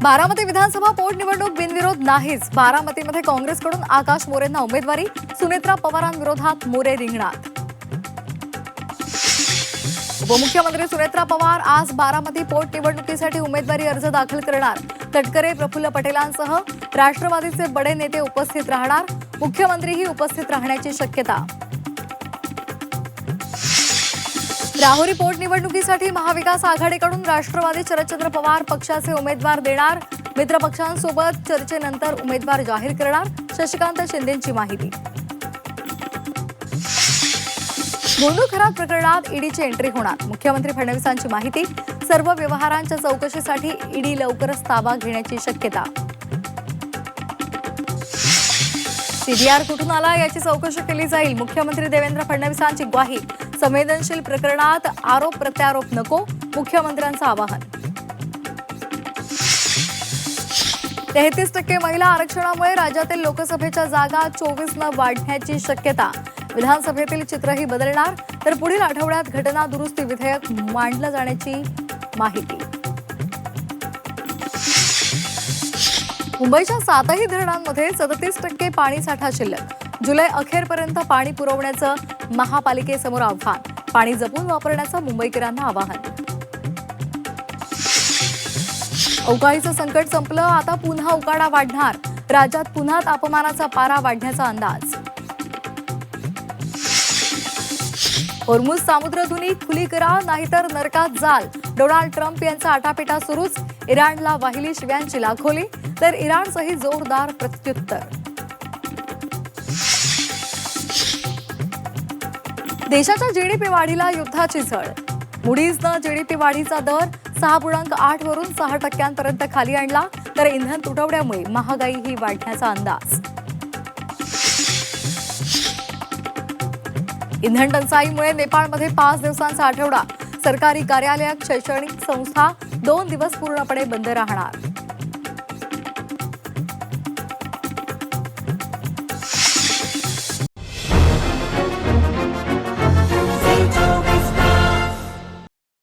बारामती विधानसभा पोटनिवडणूक बिनविरोध नाहीच। बारामतीमध्ये काँग्रेसकडून आकाश मोरेंना उमेदवारी, सुनेत्रा पवारांविरोधात मोरे रिंगणात। उपमुख्यमंत्री सुनेत्रा पवार आज बारामती पोटनिवडणुकीसाठी उमेदवारी अर्ज दाखल करणार। तटकरे, प्रफुल्ल पटेलांसह राष्ट्रवादीचे बडे नेते उपस्थित राहणार। मुख्यमंत्रीही उपस्थित राहण्याची शक्यता। राहुरी पोटनिवडणुकीसाठी महाविकास आघाडीकडून राष्ट्रवादी शरदचंद्र पवार पक्षाचे उमेदवार देणार। मित्रपक्षांसोबत चर्चेनंतर उमेदवार जाहीर करणार। शशिकांत शिंदेंची माहिती। गोंडू खराब प्रकरणात ईडीची एंट्री होणार। मुख्यमंत्री फडणवीसांची माहिती। सर्व व्यवहारांच्या चौकशीसाठी ईडी लवकरच ताबा घेण्याची शक्यता। सीबीआर कुठून आला याची चौकशी केली जाईल। मुख्यमंत्री देवेंद्र फडणवीसांची ग्वाही। संवेदनशील प्रकरणात आरोप प्रत्यारोप नको, मुख्यमंत्र्यांचं आवाहन। 33% महिला आरक्षणामुळे राज्यातील लोकसभेच्या जागा 24 वाढण्याची शक्यता। विधानसभेतील चित्रही बदलणार, तर पुढील आठवड्यात घटना दुरुस्ती विधेयक मांडलं जाण्याची माहिती। मुंबईच्या 7ही धरणांमध्ये 37% पाणीसाठा शिल्लक। जुलै अखेरपर्यंत पाणी पुरवण्याचं महापालिकेसमोर आव्हान। पाणी जपून वापरण्याचं मुंबईकरांना आवाहन। अवकाळीचं संकट संपलं, आता पुन्हा उकाडा वाढणार। राज्यात पुन्हा तापमानाचा पारा वाढण्याचा अंदाज। होर्मुझ सामुद्रधुनी खुली करा, नाहीतर नरकात जाल। डोनाल्ड ट्रम्प यांचा आटापिटा सुरूच। इराणला वाहिली शिव्यांची लाखोली, तर इराणचंही जोरदार प्रत्युत्तर। देशाच्या जीडीपी वाढीला युद्धाची झळ। मुडीजनं जीडीपी वाढीचा दर 6.8 वरून 6% खाली आणला, तर इंधन तुटवड्यामुळे महागाईही वाढण्याचा अंदाज। इंधन टंचाईमुळे नेपाळमध्ये 5 दिवसांचा आठवडा। सरकारी कार्यालय, शैक्षणिक संस्था 2 दिवस पूर्णपणे बंद राहणार।